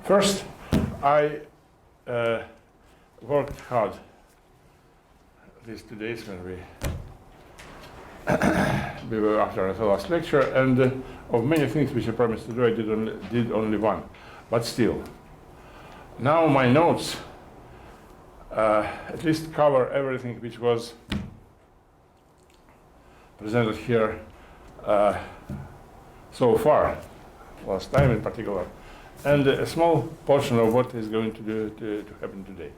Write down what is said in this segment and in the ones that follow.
First, I worked hard these 2 days when we were after the last lecture, and of many things which I promised to do, I did only one. But still, now my notes at least cover everything which was presented here so far, last time in particular, and a small portion of what is going to happen today.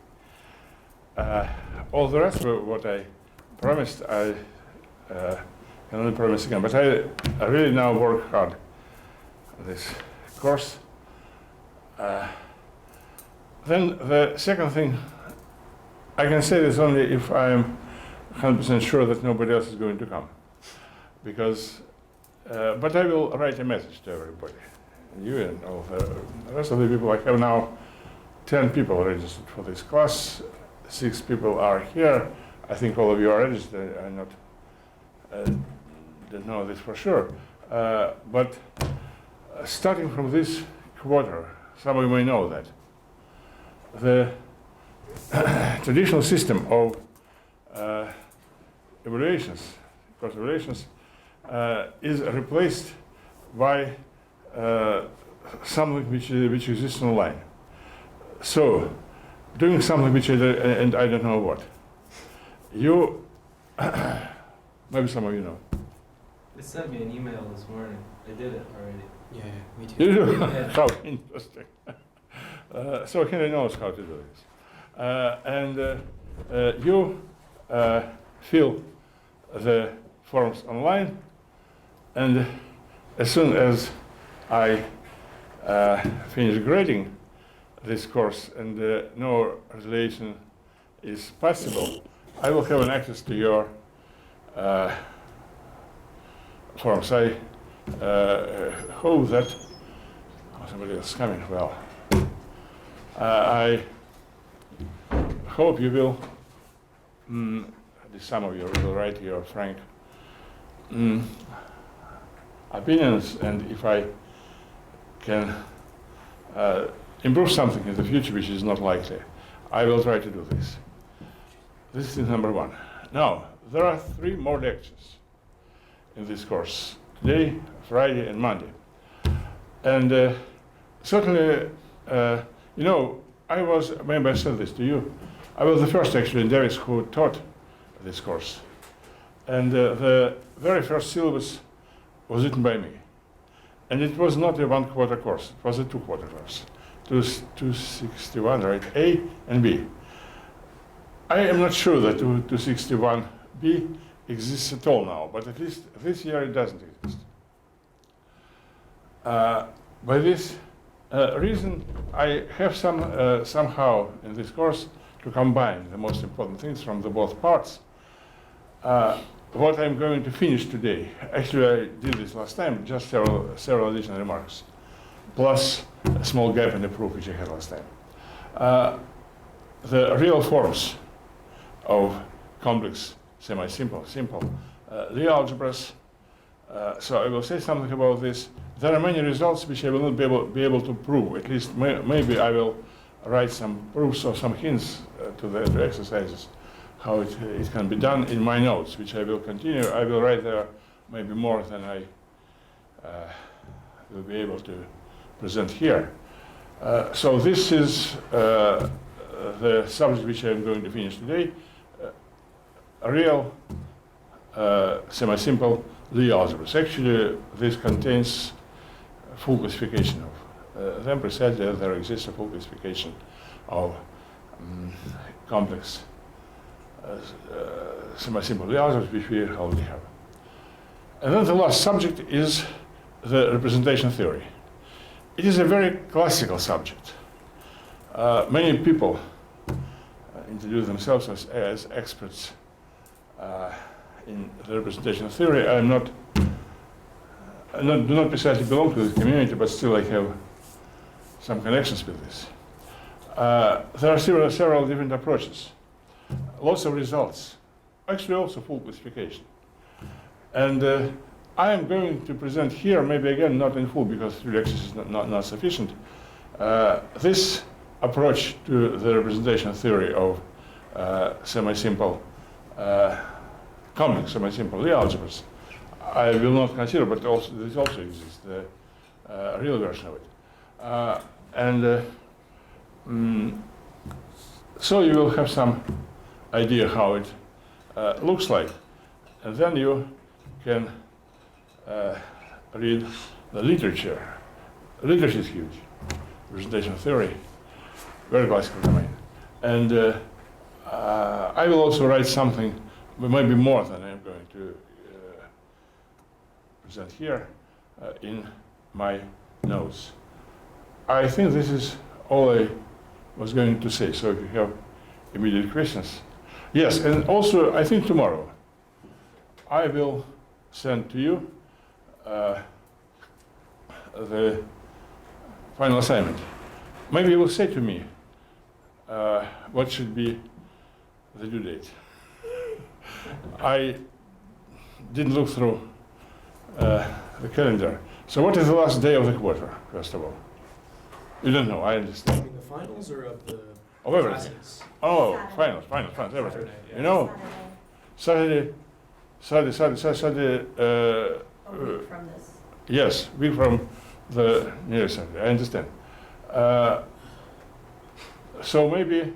All the rest of what I promised, I can only promise again. But I really now work hard on this course. Then the second thing, I can say this only if I'm 100% sure that nobody else is going to come. Because, but I will write a message to everybody. You and all the rest of the people. I have now 10 people registered for this class. 6 people are here. I think all of you are registered. I don't know this for sure. But starting from this quarter, some of you may know that the traditional system of evaluations, course evaluations, is replaced by something which exists online. So, doing something which and I don't know what. You, maybe some of you know. They sent me an email this morning. I did it already. Yeah, me too. You do? How interesting. So Henry knows how to do this. You fill the forms online, and as soon as I finish grading this course and no resolution is possible, I will have an access to your forms. I hope that somebody else is coming. Well, I hope you will, at least some of you will write your frank opinions, and if I can improve something in the future, which is not likely, I will try to do this. This is number one. Now, there are 3 more lectures in this course, today, Friday, and Monday. And certainly, you know, maybe I said this to you, I was the first actually in Davis who taught this course. And the very first syllabus was written by me. And it was not a 1-quarter course, it was a 2-quarter course. 261, right? A and B. I am not sure that 261B exists at all now, but at least this year it doesn't exist. By this reason, I have somehow in this course to combine the most important things from the both parts. What I'm going to finish today, actually I did this last time, just several additional remarks, plus a small gap in the proof which I had last time. The real forms of complex, semi-simple, simple Lie algebras. So I will say something about this. There are many results which I will not be able to prove. At least maybe I will write some proofs or some hints to the exercises, how it can be done in my notes, which I will continue. I will write there maybe more than I will be able to present here. So this is the subject which I am going to finish today. A real semi-simple Lie algebras. Actually, this contains a full classification of them. Precisely, there exists a full classification of complex semi-simple Lie algebras, which we already have. And then the last subject is the representation theory. It is a very classical subject. Many people introduce themselves as experts in the representation theory. I do not precisely belong to this community, but still I have some connections with this. There are several different approaches, lots of results, actually also full classification. And I am going to present here, maybe again not in full because 3 lectures is not sufficient, This approach to the representation theory of semi-simple, complex semi-simple Lie algebras, I will not consider, but also this also exists, the real version of it. So you will have some idea how it looks like, and then you can read the literature. The literature is huge. Representation theory, very classical domain. And I will also write something, maybe more than I'm going to present here, in my notes. I think this is all I was going to say, so if you have immediate questions. Yes, and also I think tomorrow I will send to you the final assignment. Maybe you will say to me what should be the due date. I didn't look through the calendar. So what is the last day of the quarter, first of all? You don't know, I understand. In the finals or of the Of everything. classes? Oh, Saturday. finals, everything. Saturday, yeah. You know, Saturday, A week from this. yes, week from the nearest Saturday, I understand. So maybe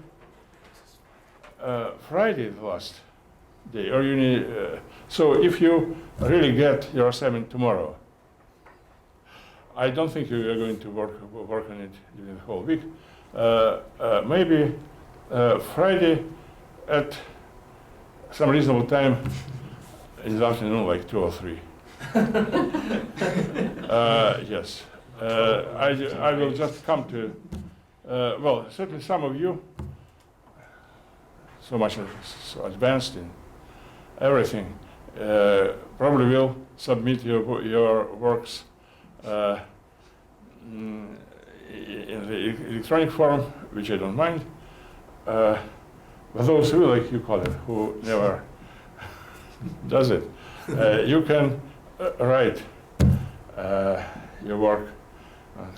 Friday the last day, or you need, so if you really get your assignment tomorrow, I don't think you are going to work on it during the whole week. Maybe Friday at some reasonable time in the afternoon, like 2 or 3. Yes. I will just come to, well, certainly some of you, so much so advanced in everything, probably will submit your works in the electronic form, which I don't mind. But those who, like you call it, who never does it, you can write your work on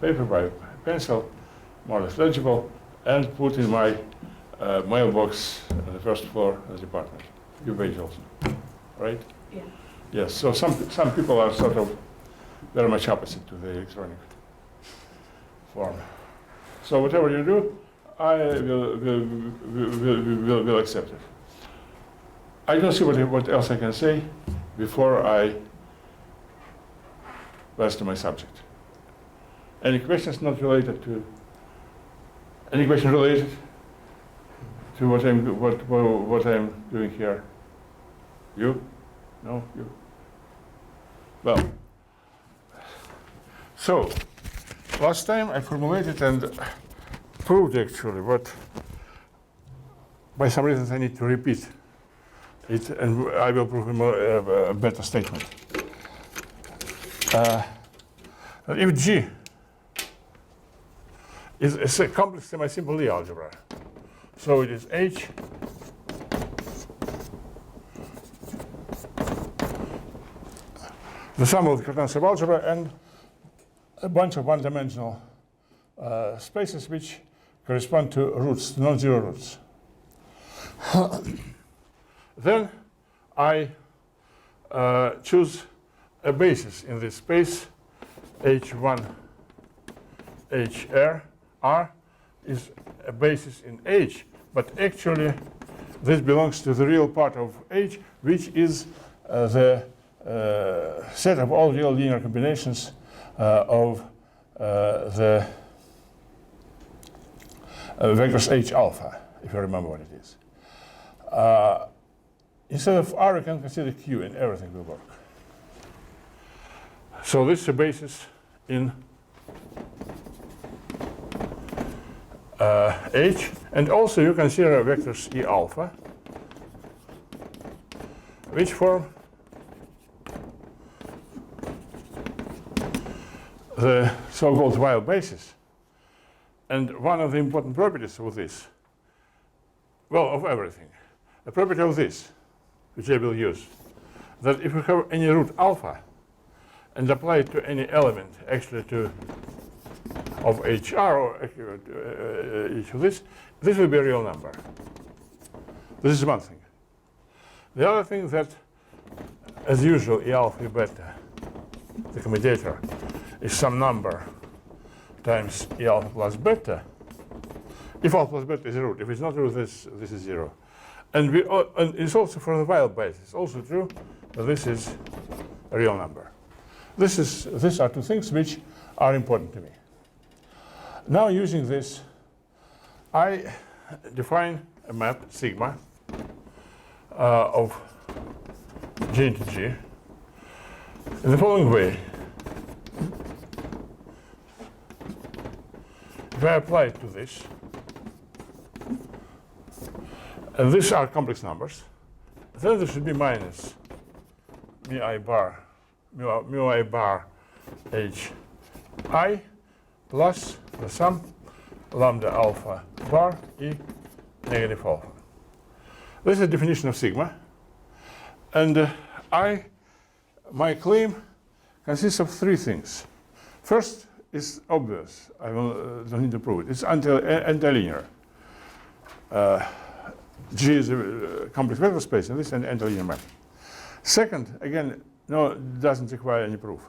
paper by pencil, more or less legible, and put in my mailbox on the first floor of the department. You page also, right? Yeah. Yes. So some people are sort of very much opposite to the electronic form. So whatever you do, I will accept it. I don't see what else I can say before I pass to my subject. Any questions not related to? Any question related to what I'm doing here? You? No? You? Well. So, last time I formulated and proved actually what, by some reasons I need to repeat it, and I will prove a better statement. If G is a complex semi-simple Lie algebra, so it is H the sum of the Cartan subalgebra and a bunch of one-dimensional spaces which correspond to roots, non-zero roots. Then I choose a basis in this space, H1, HR. R is a basis in H, but actually this belongs to the real part of H, which is the set of all real linear combinations of the vectors H alpha, if you remember what it is. Instead of R, you can consider Q, and everything will work. So this is a basis in H, and also you consider vectors E alpha, which form the so-called Weil basis. And one of the important properties of this, well, of everything, a property of this, which I will use, that if you have any root alpha and apply it to any element, actually to of HR or each of this will be a real number. This is one thing. The other thing that, as usual, E alpha E beta, the commutator, is some number times E alpha plus beta. If alpha plus beta is a root, if it's not a root, this is 0. And it's also for the while base. It's also true that this is a real number. These are two things which are important to me. Now, using this, I define a map sigma of G into G in the following way. If I apply it to this, and these are complex numbers, then there should be minus mu I bar h I plus the sum lambda alpha bar e negative alpha. This is the definition of sigma, and my claim consists of three things. First is obvious. I don't need to prove it. It's antilinear. G is a complex vector space, and this is an antilinear map. Second, again, no, it doesn't require any proof.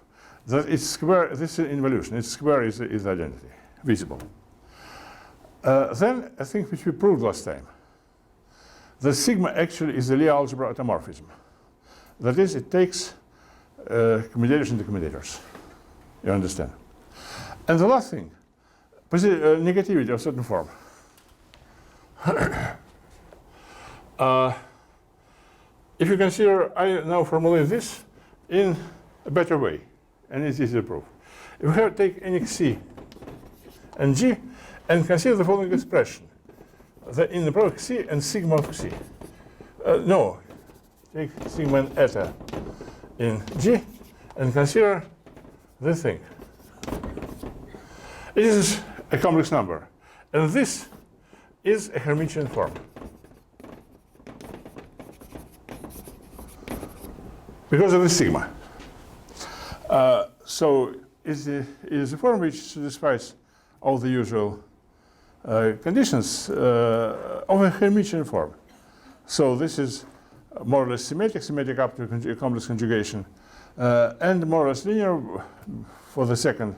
That it's square. This is involution. Its square is identity, visible. Then a thing which we proved last time. The sigma actually is the Lie algebra automorphism. That is, it takes commutators into commutators. You understand? And the last thing, negativity of certain form. If you consider, I now formulate this in a better way, and it's easy to prove. If we have take nx c and g, and consider the following expression, the in the product c and sigma of c. No, take sigma and eta in g, and consider this thing. It is a complex number, and this is a Hermitian form. Because of the sigma. So it is a form which satisfies all the usual conditions of a Hermitian form. So this is more or less symmetric up to complex conjugation, and more or less linear. For the second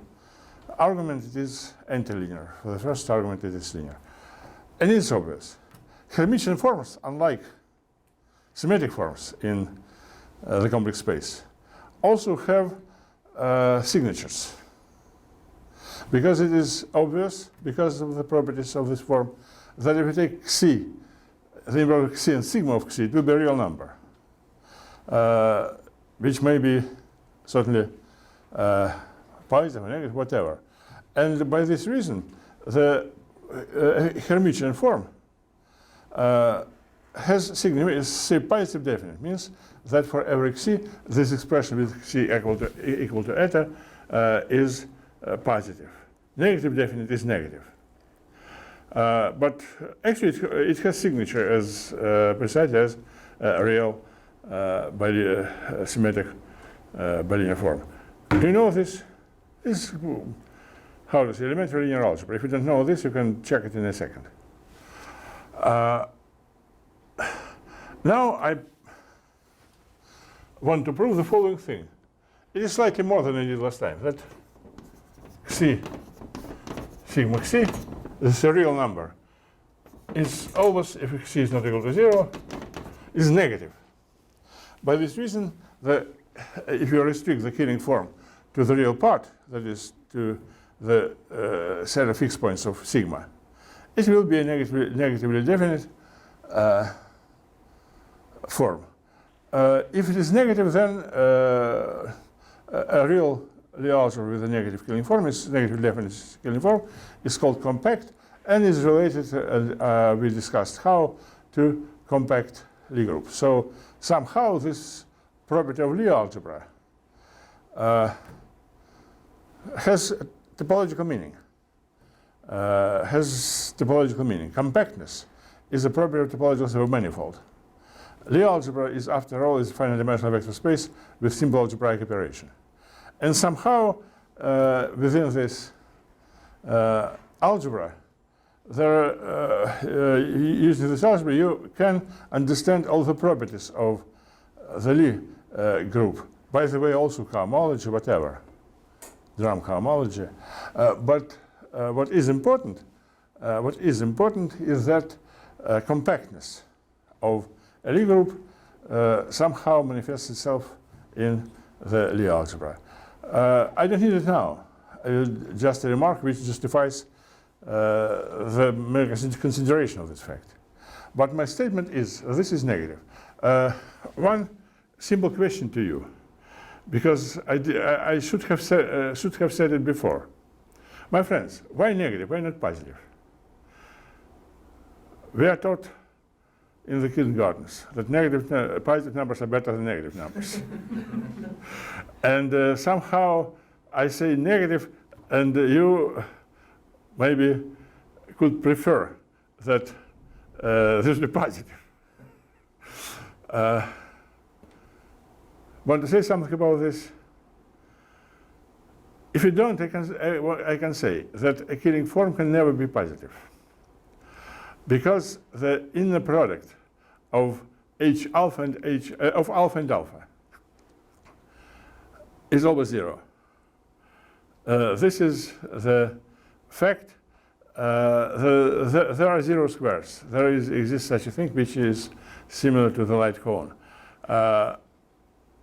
argument, it is antilinear. For the first argument, it is linear. And it's obvious. Hermitian forms, unlike symmetric forms in the complex space, also have signatures. Because it is obvious, because of the properties of this form, that if we take C, the inverse of C and sigma of C, it will be a real number, which may be certainly positive or negative, whatever. And by this reason, the Hermitian form has sigma, is positive definite, means that for every c, this expression with c equal to eta is positive. Negative definite is negative. But actually, it has signature as precisely as real symmetric bilinear form. Do you know this? This is how to say elementary linear algebra. If you don't know this, you can check it in a second. Now I want to prove the following thing. It is slightly more than I did last time. That c, sigma c, this is a real number. It's always, if c is not equal to 0, is negative. By this reason, if you restrict the Killing form to the real part, that is to the set of fixed points of sigma, it will be a negatively definite form. If it is negative, then a real Lie algebra with a negative Killing form, is negative definite Killing form, is called compact, and is related, we discussed how to compact Lie group. So somehow this property of Lie algebra has topological meaning. Compactness is a property of topological manifold. Lie algebra is, after all, is a finite dimensional vector space with simple algebraic operation. And somehow, within this algebra, using this algebra, you can understand all the properties of the Lie group. By the way, also cohomology, whatever, drum cohomology. But what is important is that compactness of a Lie group somehow manifests itself in the Lie algebra. I don't need it now. Just a remark which justifies the consideration of this fact. But my statement is, this is negative. One simple question to you, because I should have said it before. My friends, why negative? Why not positive? We are taught in the kindergartens that positive numbers are better than negative numbers. And somehow I say negative, and you maybe could prefer that this be positive. Want to say something about this? If you don't, I can say that a killing form can never be positive, because the inner product of H alpha and of alpha and alpha is always zero. This is the fact. There are zero squares. There exists such a thing which is similar to the light cone.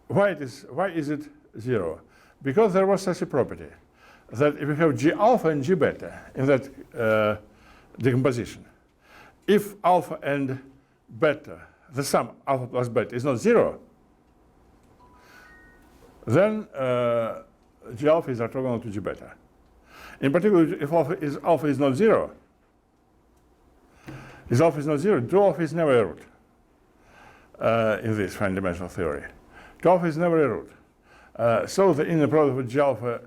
Why is it zero? Because there was such a property that if you have G alpha and G beta in that decomposition, if alpha and beta, the sum alpha plus beta is not zero, then G alpha is orthogonal to G beta. In particular, if alpha is not zero, do alpha is never a root in this fine-dimensional theory. Do alpha is never a root. So the inner product of G alpha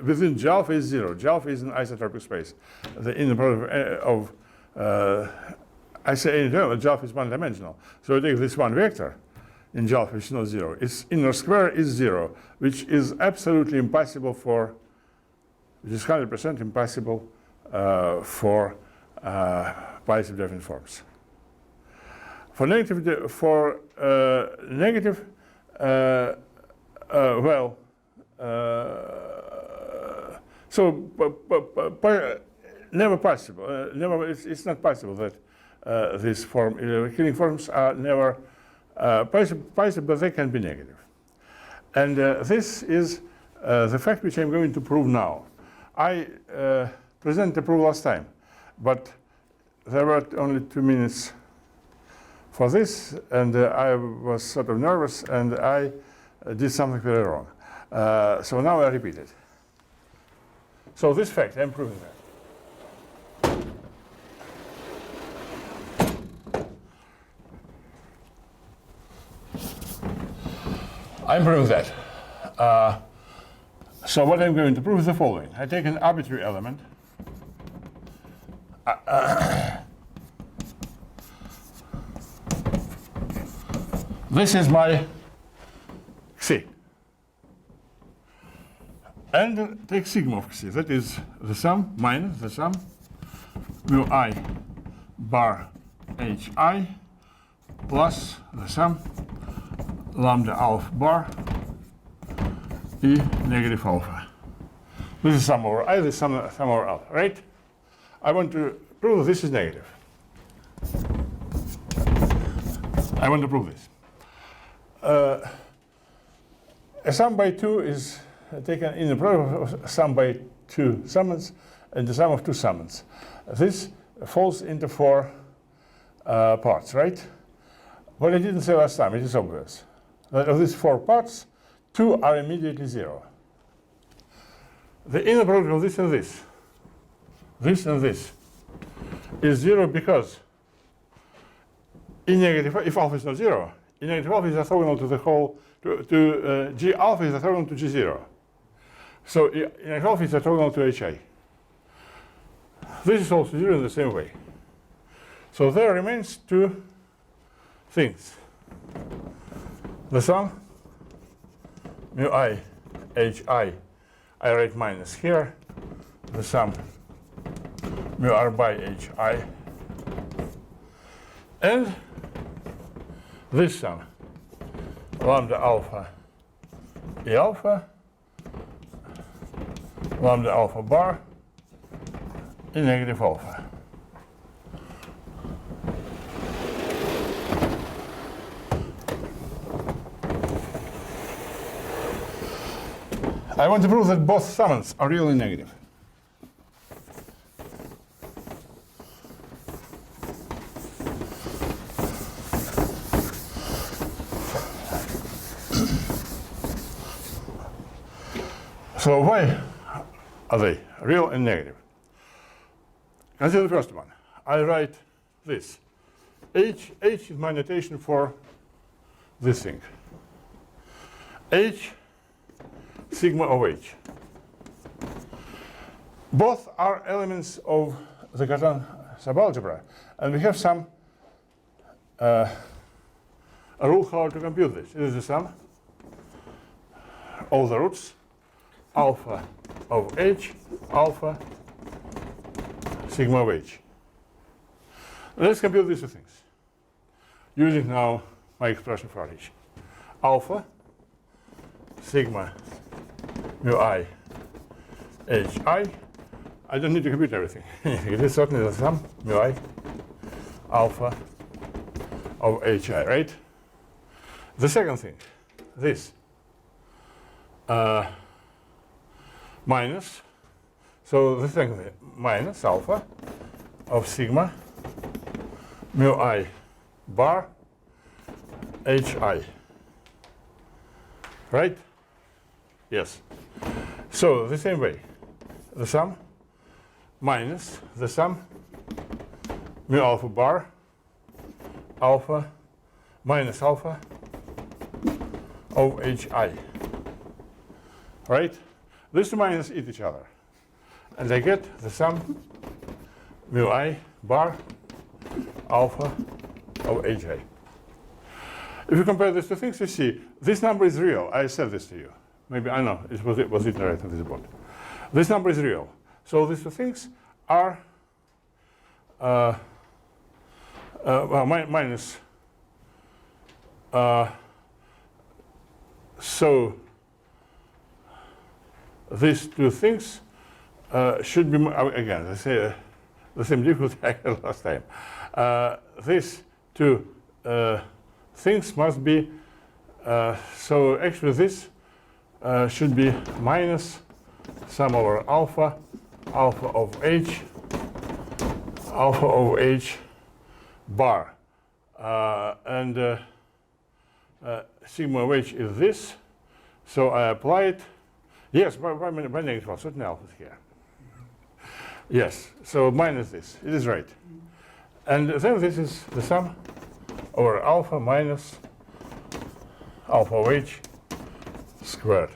within G alpha is zero. G alpha is an isotropic space. The inner product of I say in general, G alpha is one-dimensional. So I take this one vector in G alpha, which is not zero. Its inner square is zero, which is absolutely impossible for, which is 100% impossible for positive definite forms. For negative, never possible. It's not possible that this form, killing forms are never positive, but they can be negative. And this is the fact which I'm going to prove now. I presented the proof last time, but there were only 2 minutes for this, and I was sort of nervous, and I did something very wrong. So now I repeat it. So this fact, I'm proving that. I'm proving that. So what I'm going to prove is the following. I take an arbitrary element. This is my Xi. And take sigma of Xi. That is the sum minus the sum mu I bar hi plus the sum lambda alpha bar E negative alpha. This is sum over I, this is sum over alpha, right? I want to prove this is negative. I want to prove this. A sum by 2 is taken in the product of sum by 2 summands and the sum of 2 summands. This falls into 4 parts, right? What I didn't say last time, it is obvious. That of these 4 parts, 2 are immediately 0. The inner product of this and this and this, is 0 because in negative, if alpha is not 0, in negative alpha is orthogonal to the whole, G alpha is orthogonal to G0. So in negative alpha is orthogonal to HI. This is also 0 in the same way. So there remains 2 things. The sum mu I, HI, I write minus here, the sum mu r by hi, and this sum lambda alpha e alpha, lambda alpha bar e negative alpha. I want to prove that both summands are really negative. So why are they real and negative? Consider the first one. I write this. H is my notation for this thing. H sigma of H. Both are elements of the Cartan subalgebra, and we have some a rule how to compute this. It is the sum of the roots alpha of H, alpha sigma of H. Let's compute these two things using now my expression for H. Alpha sigma mu I H I. I don't need to compute everything. It is certainly the sum mu I alpha of H I, right? The second thing, this minus, so the second thing, minus alpha of sigma mu I bar H I, right? Yes. So the same way, the sum minus the sum mu alpha bar alpha minus alpha of Hi, right? These two minus eat each other, and I get the sum mu I bar alpha of Hi. If you compare these two things, you see this number is real. I said this to you. Maybe I know it was written right on this board. This number is real. So these two things are well, minus. So these two things should be again. I say the same difficulty I had last time. These two things must be. So actually, this should be minus sum over alpha of H, alpha of H bar, and sigma of H is this. So I apply it. Yes, by negative one, certain alpha is here. Yes, so minus this. It is right. And then this is the sum over alpha minus alpha of H squared.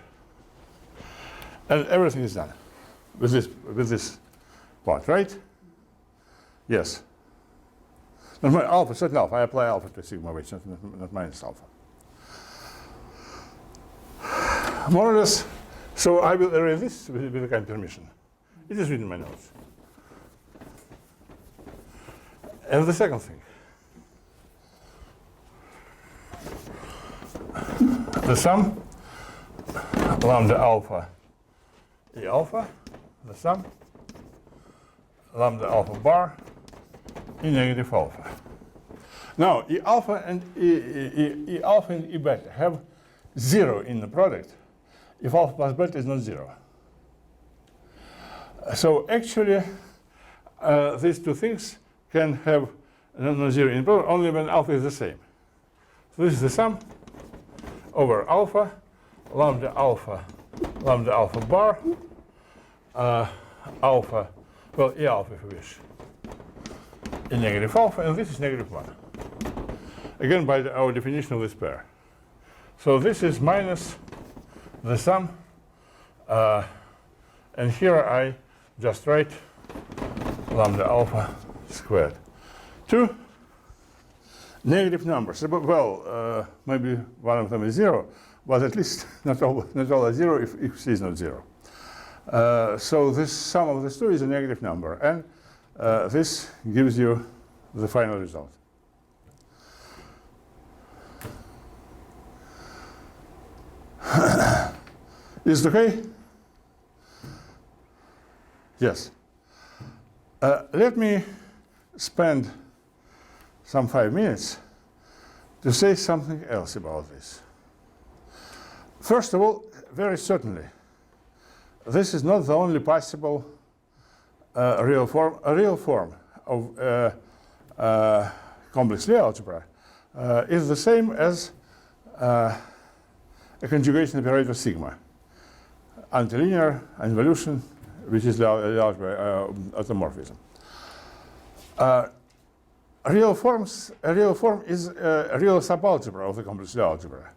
And everything is done with this part, right? Yes. Not my alpha, certain alpha. I apply alpha to sigma of H, not minus alpha. More or less. So I will erase this with a kind permission. It is written in my notes. And the second thing. The sum lambda alpha E alpha, the sum lambda alpha bar E negative alpha. Now E alpha and E alpha and E beta have 0 in the product if alpha plus beta is not 0. So actually these two things can have no 0 in the product only when alpha is the same. So this is the sum over alpha lambda alpha bar alpha, well, E alpha if you wish, in negative alpha, and this is negative 1. Again, by our definition of this pair. So this is minus the sum, and here I just write lambda alpha squared. Two negative numbers. Well, maybe one of them is 0, but at least not all are 0 if C is not 0. So this sum of these two is a negative number, and this gives you the final result. Is it okay? Yes. Let me spend some 5 minutes to say something else about this. First of all, very certainly, this is not the only possible real form. A real form of complex Lie algebra is the same as a conjugation operator sigma, antilinear, involution, which is the algebra automorphism. A real form is a real subalgebra of the complex Lie algebra.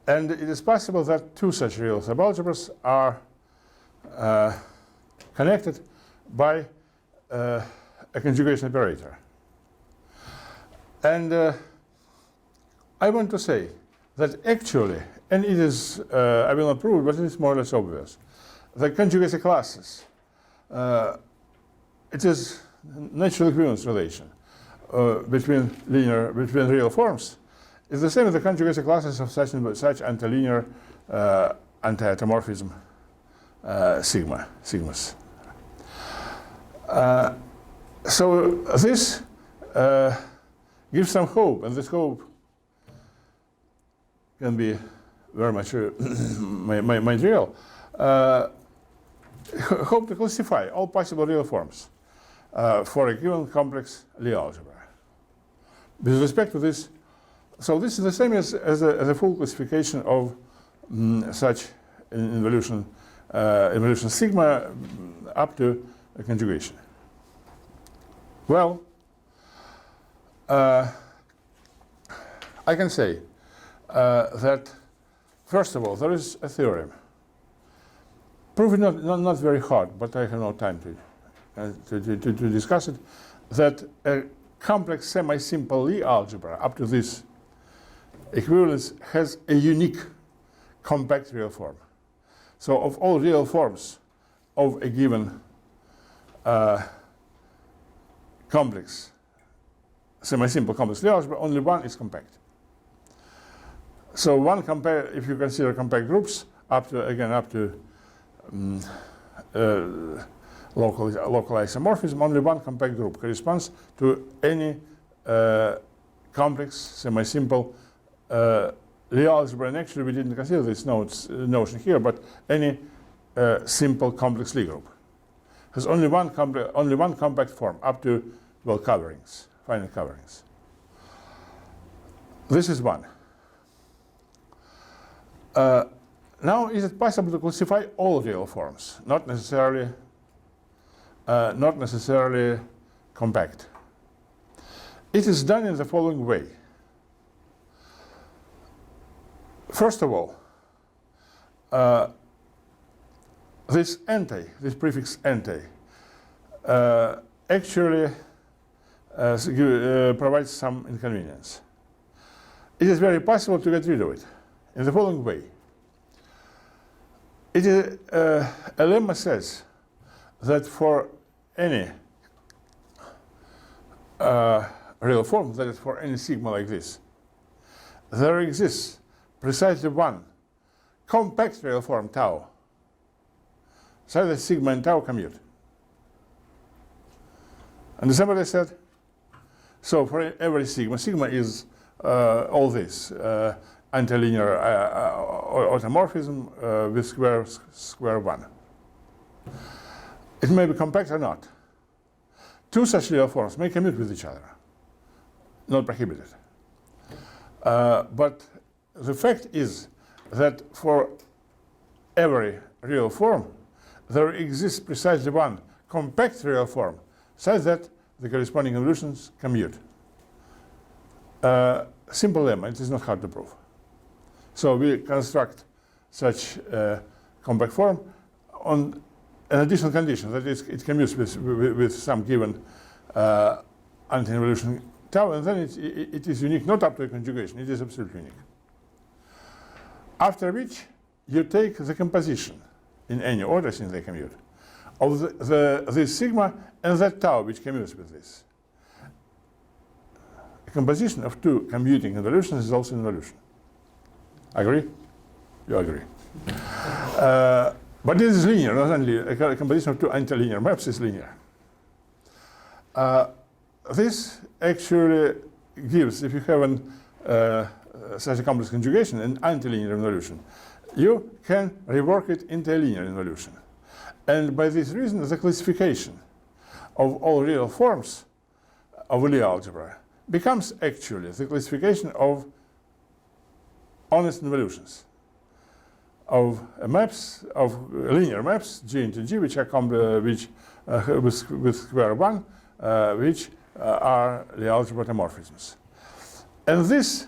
And it is possible that two such real subalgebras are connected by a conjugation operator. And I want to say that actually, and it is, I will not prove it, but it is more or less obvious, the conjugacy classes, it is natural equivalence relation between real forms is the same as the conjugacy classes of such antilinear anti-automorphism sigmas. So this gives some hope, and this hope can be very much material. Hope to classify all possible real forms for a given complex Lie algebra. With respect to this, so this is the same as a full classification of such involution sigma up to a conjugation. Well, I can say that first of all, there is a theorem. Proof is not very hard, but I have no time to discuss it. That a complex semi-simple Lie algebra up to this equivalence has a unique compact real form. So of all real forms of a given complex, semi-simple complex Lie algebra, only one is compact. So if you consider compact groups up to local isomorphism, only one compact group corresponds to any complex semi-simple Lie algebra. And actually, we didn't consider this notion here, but any simple complex Lie group has only one compact form up to coverings, finite coverings. This is one. Now, is it possible to classify all real forms, not necessarily compact? It is done in the following way. First of all, this prefix anti, actually provides some inconvenience. It is very possible to get rid of it in the following way. It is, a lemma says that for any real form, that is for any sigma like this, there exists precisely one compact real form tau, so that sigma and tau commute. Understand what I said? So for every sigma is all this antilinear automorphism with square 1. It may be compact or not. Two such real forms may commute with each other, not prohibited. But the fact is that for every real form, there exists precisely one compact real form, such that the corresponding evolutions commute. Simple lemma, it is not hard to prove. So we construct such a compact form on an additional condition, that is, it commutes with some given anti-involution tau, and then it is unique, not up to a conjugation, it is absolutely unique. After which, you take the composition in any order since they commute, of this sigma and that tau which commutes with this. A composition of two commuting involutions is also involution. Agree? You agree. But this is linear, not only a composition of two antilinear maps is linear. This actually gives, if you have such a complex conjugation, an antilinear involution, you can rework it into a linear involution. And by this reason, the classification of all real forms of Lie algebra becomes actually the classification of honest involutions, of maps, of linear maps, G into G, which are with square 1, which are Lie algebra automorphisms. And this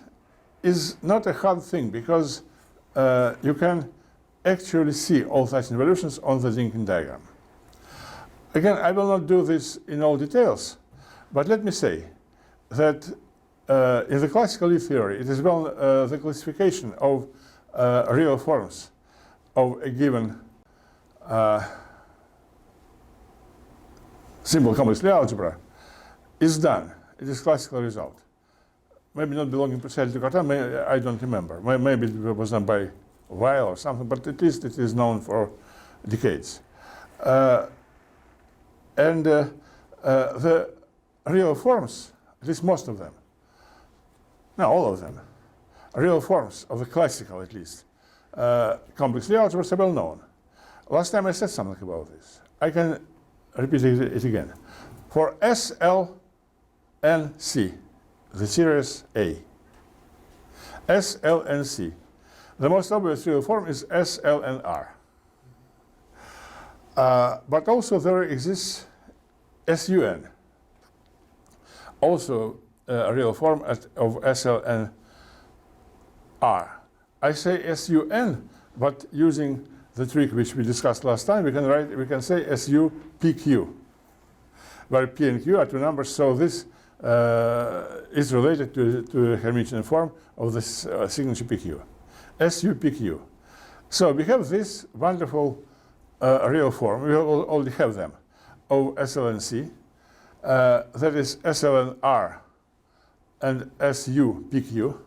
is not a hard thing, because you can actually see all such involutions on the Zinkin diagram. Again, I will not do this in all details, but let me say that in the classical Lie theory, it is well the classification of real forms of a given simple complex Lie algebra is done. It is classical result. Maybe not belonging precisely to Cartan, I don't remember. Maybe it was done by Weil or something, but at least it is known for decades. And the real forms, at least most of them, no, all of them, real forms of the classical, at least, complex Lie algebras are well known. Last time I said something about this. I can repeat it again. For S, L, and C, the series A, S, L, and C, the most obvious real form is S, L, and R. But also there exists SUN, also a real form of SL and R. I say SUN, but using the trick which we discussed last time, we can say SU PQ, where P and Q are two numbers, so this is related to a Hermitian form of this signature PQ. SU PQ. So we have this wonderful real form, we already have them, of SL and C, that is SL and R and SU PQ.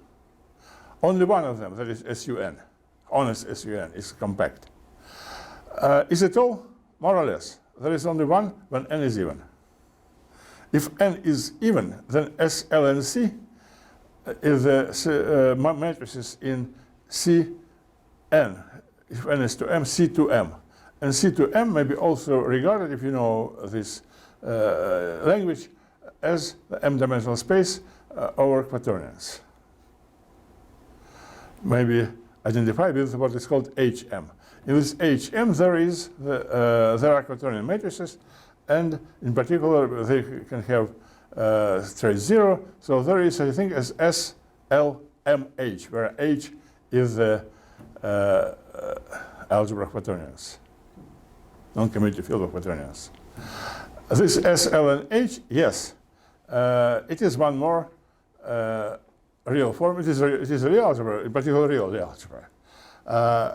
Only one of them, that is SUN, honest SUN, is compact. Is it all? More or less. There is only one when n is even. If n is even, then SL and C is the matrices in Cn. If n is to m, C to m. And C to m may be also regarded, if you know this language, as the m-dimensional space over quaternions. Maybe identified with what is called HM. In this HM, there are quaternion matrices, and in particular, they can have trace 0. So there is, I think, as SLMH, where H is the algebra of quaternions, non-commutative field of quaternions. This SL and H, yes, it is one more real form. It is a real algebra, in particular real algebra.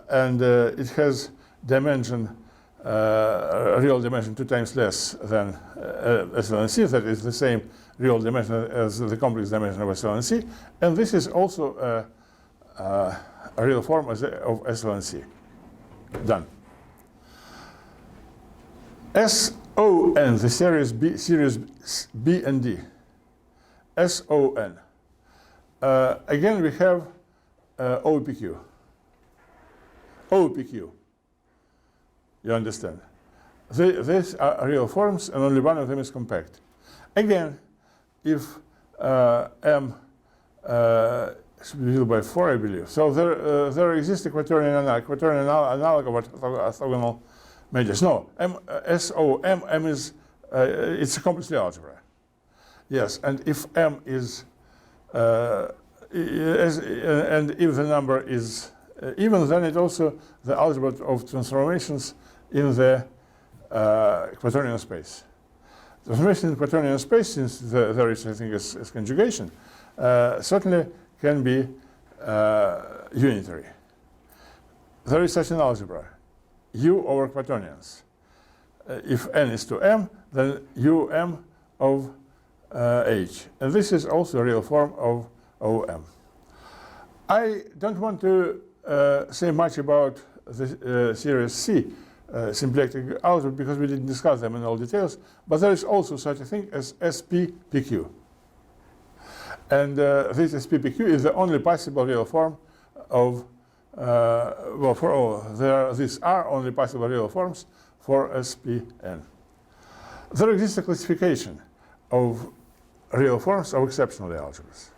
And it has dimension, real dimension 2 times less than SL and C. That is the same real dimension as the complex dimension of SL and C. And this is also a real form of SL and C. Done. SON, the series B and D. SON. Again, we have OPQ. OPQ. You understand? These are real forms, and only one of them is compact. Again, if M should be divided by 4, I believe. So there exists a quaternion analog of orthogonal measures. No, M is it's a complex Lie algebra. Yes, and if M is and if the number is even, then it also the algebra of transformations in the quaternion space. Transformation in the quaternion space, since there is, I think, a conjugation, certainly can be unitary. There is such an algebra U over quaternions. If n is to m, then um of h. And this is also a real form of OM. I don't want to say much about the series C symplectic algebra because we didn't discuss them in all details, but there is also such a thing as SPPQ. And this SPPQ is the only possible real form of, well, for all, these are only possible real forms for SPN. There exists a classification of real forms of exceptional algebras.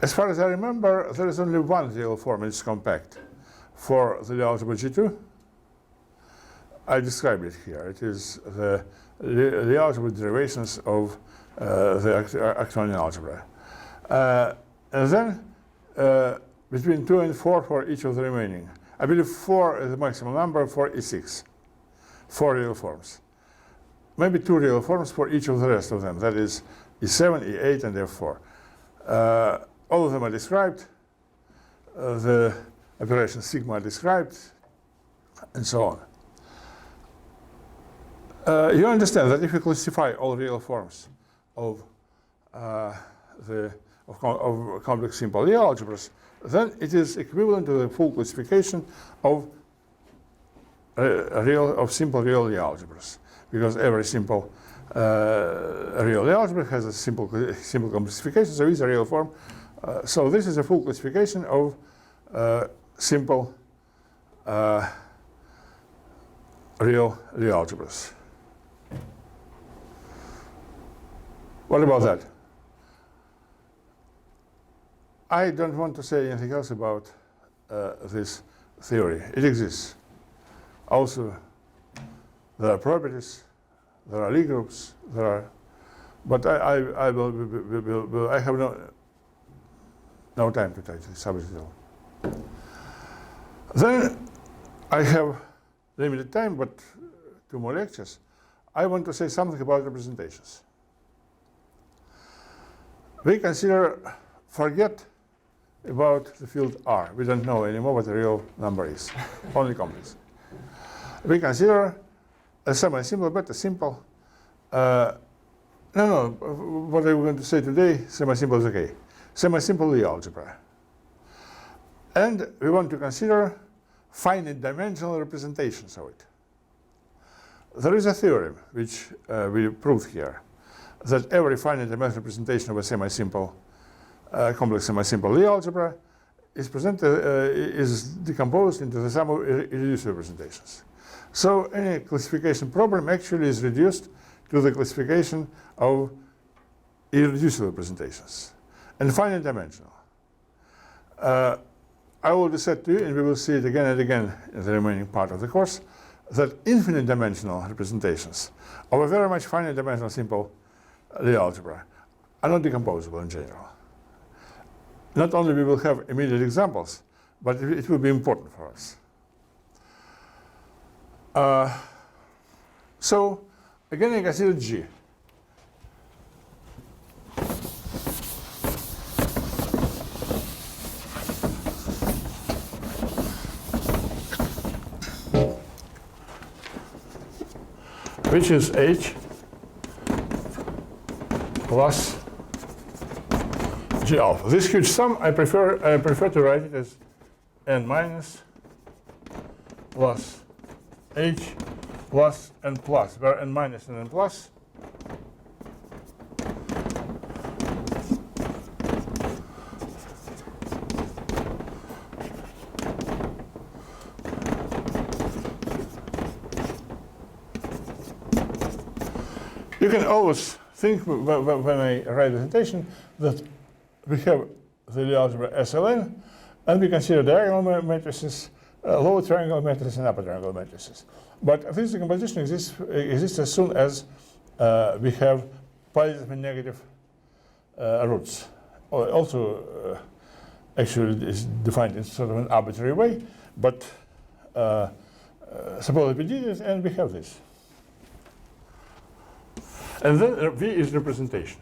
As far as I remember, there is only one real form which is compact for the algebra G2. I describe it here. It is the algebra derivations of the Actonian algebra. And then between 2 and 4 for each of the remaining. I believe 4 is the maximum number for E6. 4 real forms. Maybe 2 real forms for each of the rest of them. That is E7, E8, and F4. All of them are described. The operation sigma are described, and so on. You understand that if you classify all real forms of complex simple Lie algebras, then it is equivalent to the full classification of simple real Lie algebras, because every simple real Lie algebra has a simple classification, so it's a real form. So this is a full classification of simple real Lie algebras. What about that? I don't want to say anything else about this theory. It exists. Also, there are properties, there are Lie groups, there are, but I have no time to take this subject at all. Then I have limited time, but 2 more lectures. I want to say something about representations. We forget about the field R. We don't know anymore what the real number is, only complex. We consider a semi-simple, but a simple. What I'm going to say today, semi-simple is okay. Semi-simple Lie algebra. And we want to consider finite dimensional representations of it. There is a theorem which we proved here, that every finite dimensional representation of a semi-simple, complex semi-simple Lie algebra is decomposed into the sum of irreducible representations. So any classification problem actually is reduced to the classification of irreducible representations and finite dimensional. I already said to you, and we will see it again and again in the remaining part of the course, that infinite dimensional representations of a very much finite dimensional simple Lie algebra are not decomposable in general. Not only we will have immediate examples, but it will be important for us. So again, I consider G. Which is H plus G alpha. This huge sum, I prefer to write it as n minus plus H plus n plus, where n minus and n plus you can always think when I write the presentation that we have the Lie algebra SLN, and we consider diagonal matrices, lower triangle matrices, and upper triangle matrices. But this decomposition exists as soon as we have positive and negative roots. Also, actually, is defined in sort of an arbitrary way, but suppose we did it, and we have this. And then V is representation.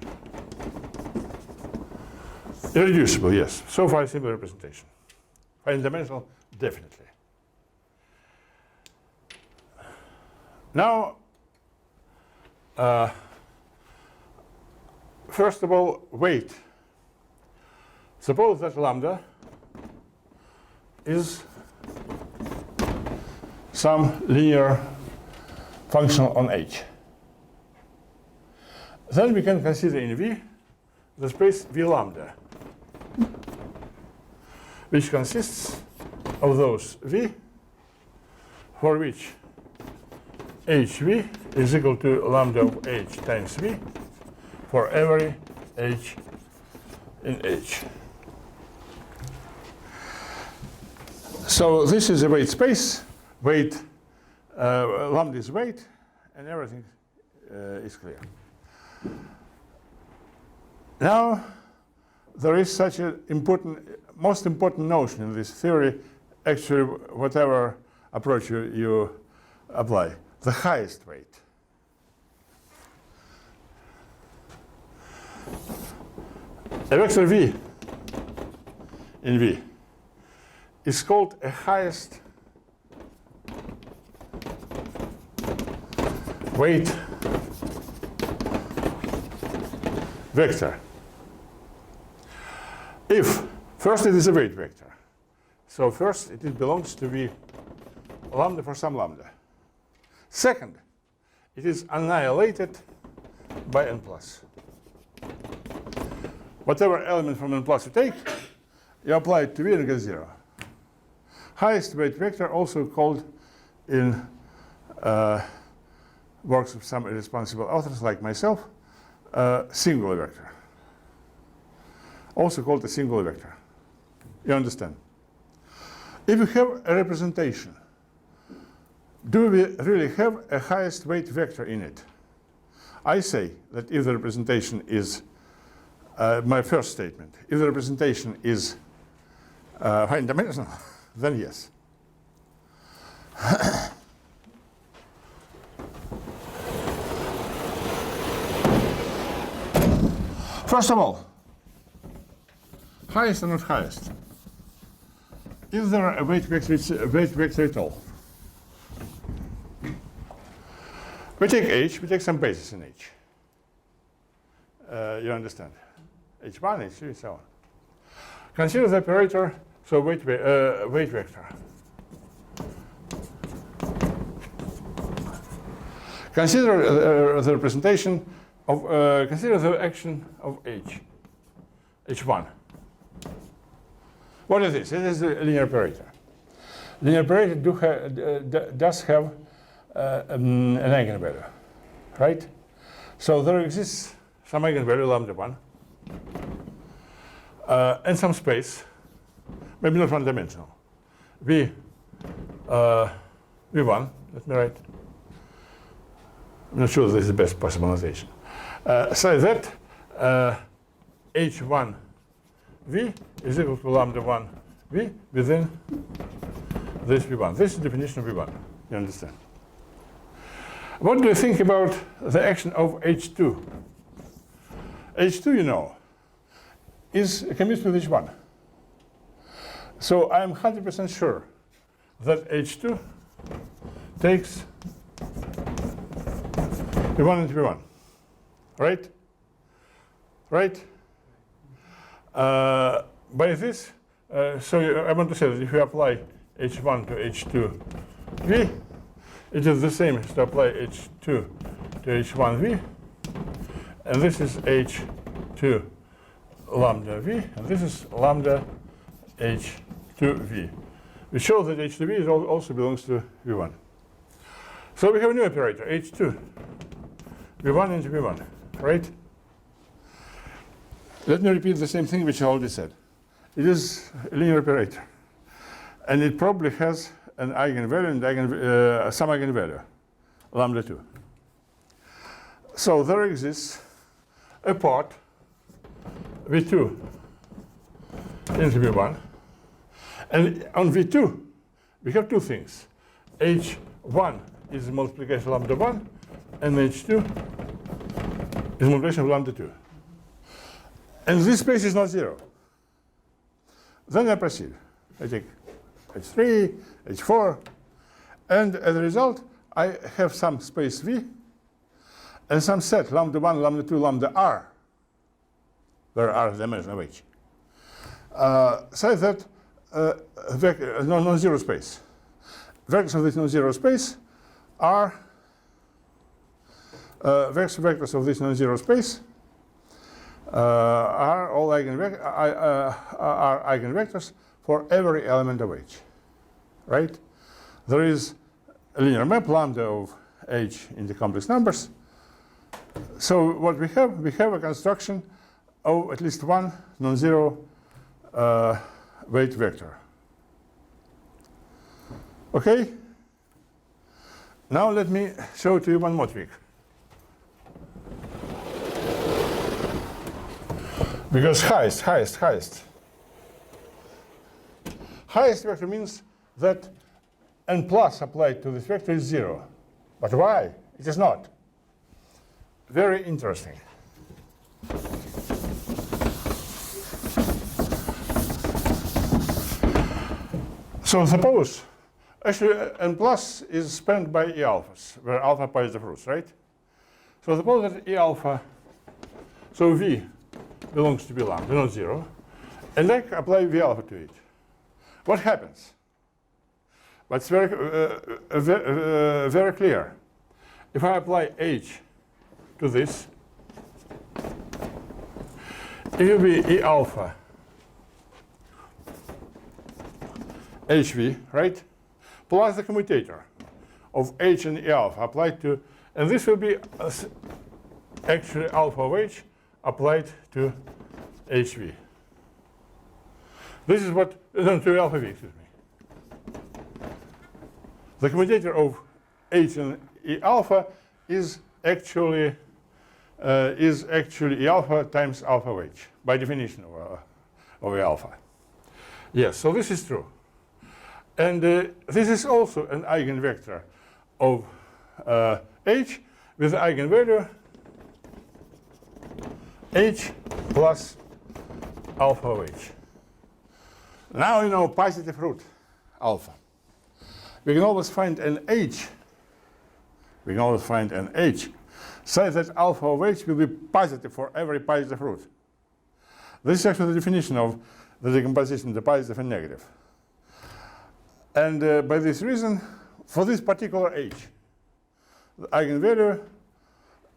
Irreducible, yes. So far, simple representation. Finite dimensional, definitely. Now, first of all, weight. Suppose that lambda is some linear function on H. Then we can consider in V the space V lambda, which consists of those V for which HV is equal to lambda of H times V for every H in H. So this is a weight space. Weight, lambda is weight, and everything is clear. Now, there is such an most important notion in this theory, actually, whatever approach you apply, the highest weight. A vector V in V is called a highest weight vector. If first it is a weight vector, so first it belongs to V lambda for some lambda. Second, it is annihilated by n plus. Whatever element from n plus you take, you apply it to V and you get 0. Highest weight vector, also called in works of some irresponsible authors like myself, singular vector. Also called a singular vector. You understand? If we have a representation, do we really have a highest weight vector in it? I say that if the representation is, my first statement, if the representation is fine dimensional, then yes. First of all, highest or not highest? Is there a weight vector at all? We take H, we take some basis in H. You understand? H1, H2, so on. Consider the operator, so weight vector. Consider the representation of, consider the action of H, H1. What is this? It is a linear operator. Linear operator does have an eigenvalue, right? So there exists some eigenvalue, lambda 1, and some space, maybe not one-dimensional. V1, let me write. I'm not sure this is the best possible notation. So that H1 V is equal to lambda 1 V within this V1. This is the definition of V1. You understand? What do you think about the action of H2? H2, you know, is commutes with H1. So I'm 100% sure that H2 takes V1 into V1. Right? Right? By this, I want to say that if you apply H1 to H2 V, it is the same as to apply H2 to H1 V, and this is H2 lambda V, and this is lambda H2 V. We show that H2 V also belongs to V1. So we have a new operator, H2, V1 into V1, right? Let me repeat the same thing which I already said. It is a linear operator, and it probably has an eigenvalue and some eigenvalue, lambda 2. So there exists a part V2 into V1, and on V2 we have two things. H1 is the multiplication of lambda 1, and H2 is multiplication of lambda 2. And this space is not 0. Then I proceed. I take H3, H4, and as a result, I have some space V and some set lambda 1, lambda 2, lambda r, where r is the dimension of H, say that non-zero space. Vectors of this non-zero space are vectors of this non-zero space are all eigenvectors for every element of H, right? There is a linear map lambda of H in the complex numbers. So what we have a construction of at least one non-zero weight vector. Okay? Now let me show to you one more trick. Because highest vector means that n plus applied to this vector is 0. But why? It is not. Very interesting. So suppose, actually n plus is spanned by E alphas, where alpha positive roots, right? So suppose that E alpha, so V belongs to B lambda, not 0, and I apply V alpha to it. What happens? But it's very clear. If I apply H to this, it will be E alpha HV, right? Plus the commutator of H and E alpha applied to, and this will be actually alpha of H applied to HV. This is what, no, to alpha V, excuse me. The commutator of H and E alpha is actually E alpha times alpha of H, by definition of E alpha. Yes, so this is true. And this is also an eigenvector of H with the eigenvalue H plus alpha of H. Now you know positive root alpha. We can always find an H. We can always find an H such that alpha of H will be positive for every positive root. This is actually the definition of the decomposition into positive and negative. And by this reason, for this particular H, the eigenvalue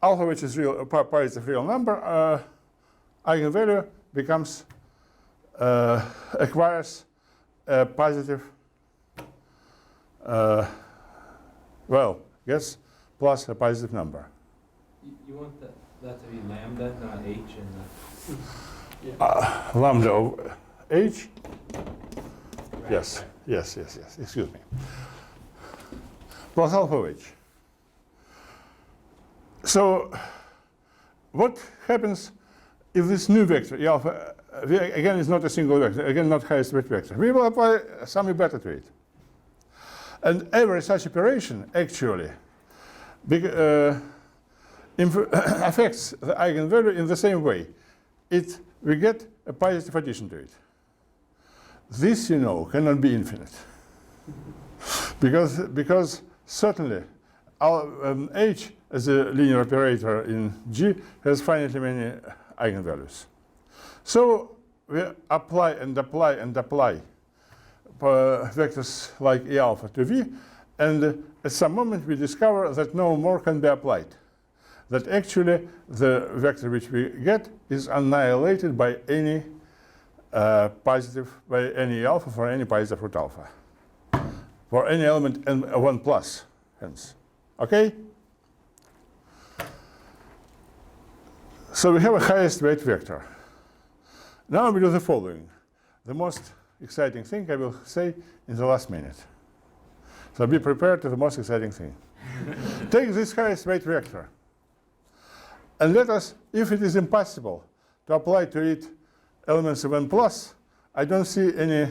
alpha, which is real, positive real number, eigenvalue becomes acquires a positive, well, yes, plus a positive number. You want that to be lambda, not H, and lambda of H. right, Yes, right. yes, excuse me. Plus alpha of H. So what happens if this new vector, E alpha, again is not a single vector, again not highest weight vector. We will apply some beta to it. And every such operation actually affects the eigenvalue in the same way. We get a positive addition to it. This, you know, cannot be infinite. because certainly H as a linear operator in G has finitely many eigenvalues. So we apply and apply and apply vectors like E alpha to V, and at some moment we discover that no more can be applied. That actually the vector which we get is annihilated by any by any alpha for any positive root alpha. For any element n1 plus, hence. Okay? So we have a highest weight vector. Now we do the following. The most exciting thing I will say in the last minute. So be prepared to the most exciting thing. Take this highest weight vector and let us, if it is impossible to apply to it elements of n plus, I don't see any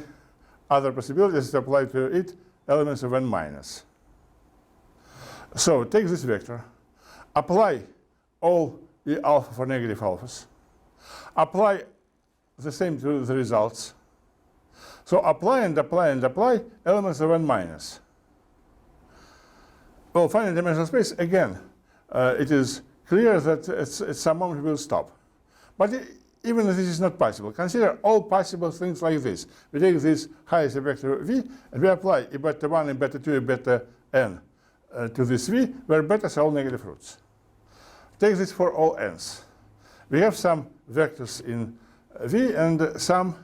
other possibilities to apply to it elements of n minus. So take this vector, apply all E alpha for negative alphas, apply the same to the results. So apply and apply and apply elements of n minus. Well, finite dimensional space, again, it is clear that at some moment we will stop. But even if this is not possible, consider all possible things like this. We take this highest vector v, and we apply e beta 1, e beta 2, e beta n to this v, where betas are all negative roots. Take this for all n's. We have some vectors in v and some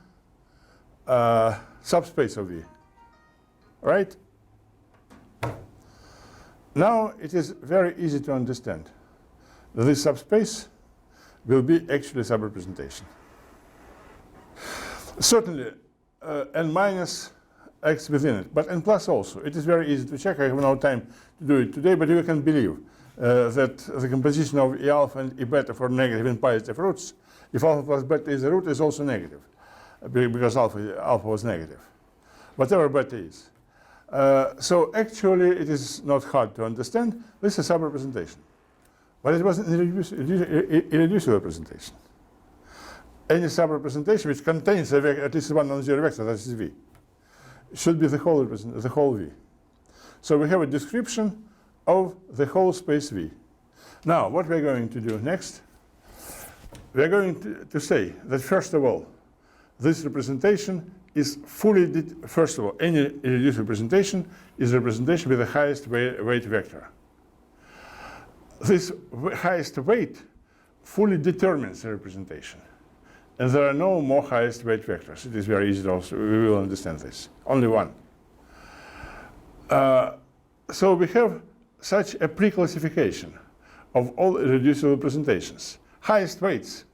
subspace of v, right? Now it is very easy to understand that this subspace will be actually subrepresentation. Certainly n minus x within it, but n plus also. It is very easy to check. I have no time to do it today, but you can believe that the composition of e alpha and e beta for negative and positive roots, if alpha plus beta is a root, is also negative, because alpha was negative, whatever beta is. So actually it is not hard to understand. This is subrepresentation. But it was an irreducible representation. Any subrepresentation which contains at least one non-zero vector, that is v, should be the whole v. So we have a description of the whole space v. Now, what we are going to do next, we are going to say that first of all, this representation is fully, first of all, any irreducible representation is a representation with the highest weight vector. This highest weight fully determines the representation. And there are no more highest weight vectors. It is very easy to also, we will understand this. Only one. So we have such a pre-classification of all irreducible representations. Highest weights.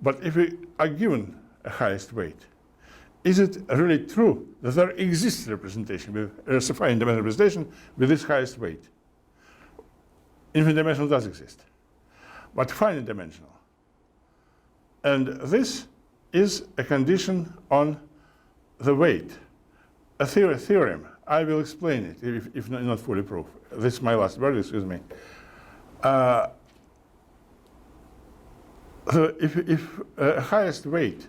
But if we are given a highest weight, is it really true that there exists a representation, a finite dimensional representation with this highest weight? Infinite dimensional does exist, but finite dimensional. And this is a condition on the weight, a theorem. I will explain it if not fully proof. This is my last word, excuse me. If highest weight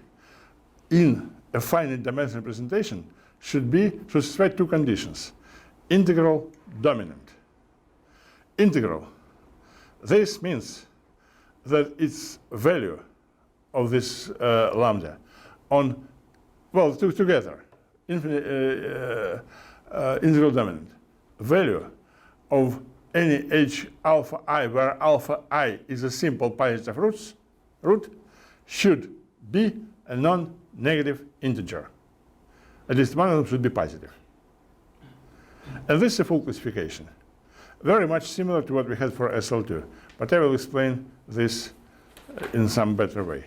in a finite dimensional representation should satisfy two conditions: integral, dominant. Integral. This means that its value of this lambda on, well, together, integral dominant, value of any h alpha I, where alpha I is a simple positive root, should be a non-negative integer. At least one of them should be positive. And this is a full classification. Very much similar to what we had for SL2, but I will explain this in some better way.